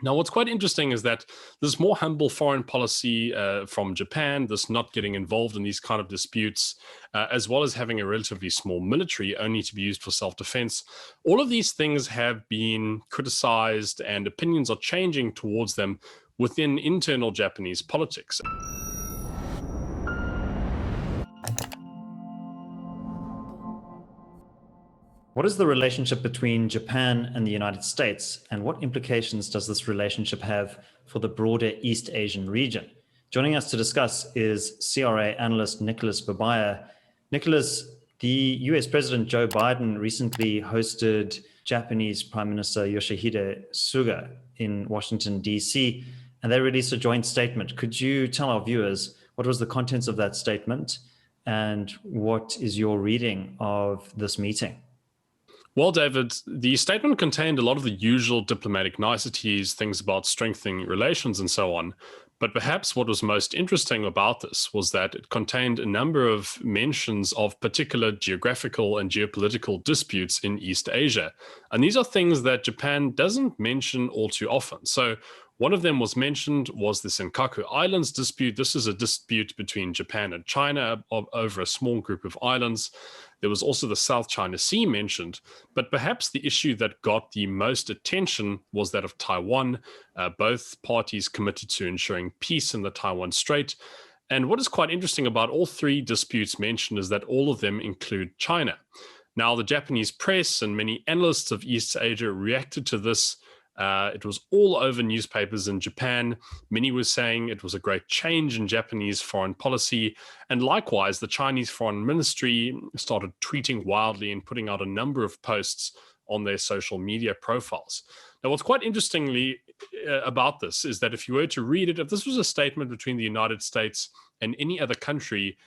Now, what's quite interesting is that this more humble foreign policy from Japan, this not getting involved in these kind of disputes, as well as having a relatively small military only to be used for self-defense, all of these things have been criticized and opinions are changing towards them within internal Japanese politics. What is the relationship between Japan and the United States, and what implications does this relationship have for the broader East Asian region? Joining us to discuss is CRA analyst Nicholas Babaya. Nicholas, the US President Joe Biden recently hosted Japanese Prime Minister Yoshihide Suga in Washington, D.C., and they released a joint statement. Could you tell our viewers what was the contents of that statement and what is your reading of this meeting? Well, David, the statement contained a lot of the usual diplomatic niceties, things about strengthening relations and so on. But perhaps what was most interesting about this was that it contained a number of mentions of particular geographical and geopolitical disputes in East Asia. And these are things that Japan doesn't mention all too often. So one of them was mentioned was the Senkaku Islands dispute. This is a dispute between Japan and China over a small group of islands. There was also the South China Sea mentioned, but perhaps the issue that got the most attention was that of Taiwan. Both parties committed to ensuring peace in the Taiwan Strait. And what is quite interesting about all three disputes mentioned is that all of them include China. Now, the Japanese press and many analysts of East Asia reacted to this. It was all over newspapers in Japan. Many were saying it was a great change in Japanese foreign policy. And likewise, the Chinese Foreign Ministry started tweeting wildly and putting out a number of posts on their social media profiles. Now, what's quite interestingly about this is that if you were to read it, if this was a statement between the United States and any other country,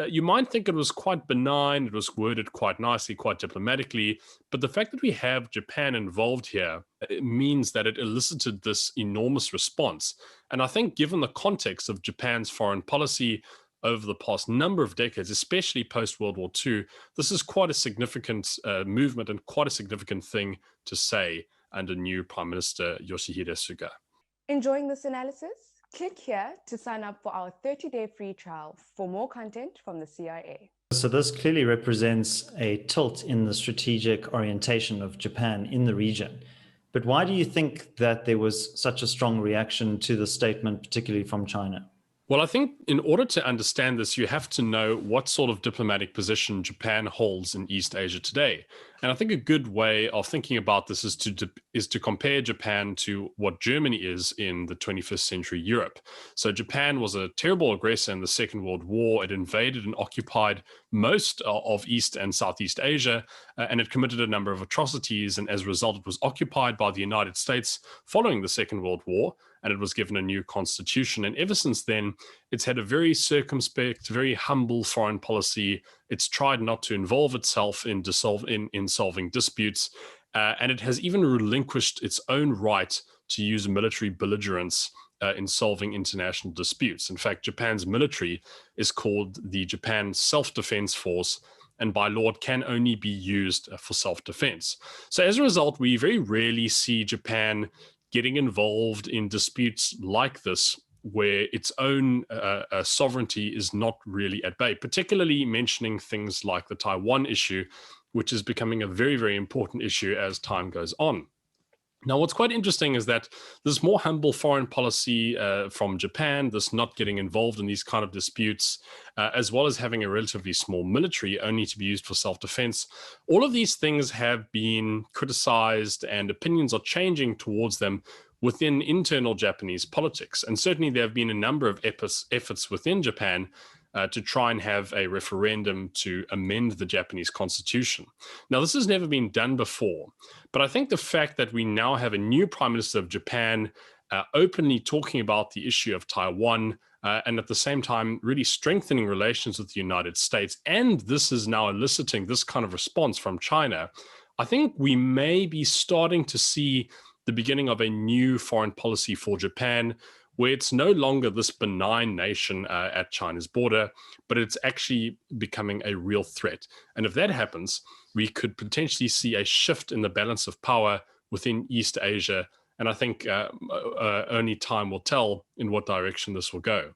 you might think it was quite benign, it was worded quite nicely, quite diplomatically, but the fact that we have Japan involved here it means that it elicited this enormous response. And I think given the context of Japan's foreign policy over the past number of decades, especially post-World War II, this is quite a significant movement and quite a significant thing to say under new Prime Minister Yoshihide Suga. Enjoying this analysis? Click here to sign up for our 30-day free trial for more content from the CIA. So this clearly represents a tilt in the strategic orientation of Japan in the region. But why do you think that there was such a strong reaction to the statement, particularly from China? Well, I think in order to understand this, you have to know what sort of diplomatic position Japan holds in East Asia today. And I think a good way of thinking about this is to compare Japan to what Germany is in the 21st century Europe. So Japan was a terrible aggressor in the Second World War. It invaded and occupied most of East and Southeast Asia, and it committed a number of atrocities. And as a result, it was occupied by the United States following the Second World War, and it was given a new constitution. And ever since then, it's had a very circumspect, very humble foreign policy. It's tried not to involve itself in solving disputes, and it has even relinquished its own right to use military belligerence in solving international disputes. In fact, Japan's military is called the Japan Self-Defense Force, and by law, it can only be used for self-defense. So as a result, we very rarely see Japan getting involved in disputes like this, where its own sovereignty is not really at bay, particularly mentioning things like the Taiwan issue, which is becoming a very, very important issue as time goes on. Now, what's quite interesting is that this more humble foreign policy from Japan, this not getting involved in these kind of disputes, as well as having a relatively small military only to be used for self-defense, all of these things have been criticized and opinions are changing towards them within internal Japanese politics. And certainly there have been a number of efforts within Japan to try and have a referendum to amend the Japanese constitution. Now, this has never been done before, but I think the fact that we now have a new Prime Minister of Japan openly talking about the issue of Taiwan and at the same time really strengthening relations with the United States, and this is now eliciting this kind of response from China, I think we may be starting to see the beginning of a new foreign policy for Japan, where it's no longer this benign nation at China's border, but it's actually becoming a real threat. And if that happens, we could potentially see a shift in the balance of power within East Asia And I think only time will tell in what direction this will go.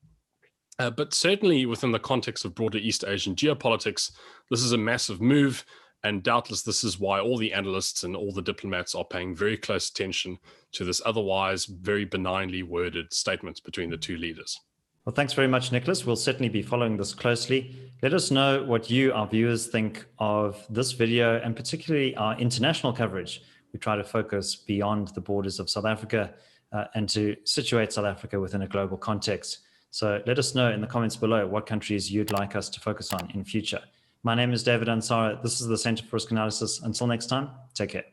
But certainly within the context of broader East Asian geopolitics, this is a massive move. And doubtless this is why all the analysts and all the diplomats are paying very close attention to this otherwise very benignly worded statements between the two leaders. Well, thanks very much, Nicholas. We'll certainly be following this closely. Let us know what you, our viewers, think of this video and particularly our international coverage. We try to focus beyond the borders of South Africa and to situate South Africa within a global context. So let us know in the comments below what countries you'd like us to focus on in future. My name is David Ansara. This is the Center for Risk Analysis. Until next time, take care.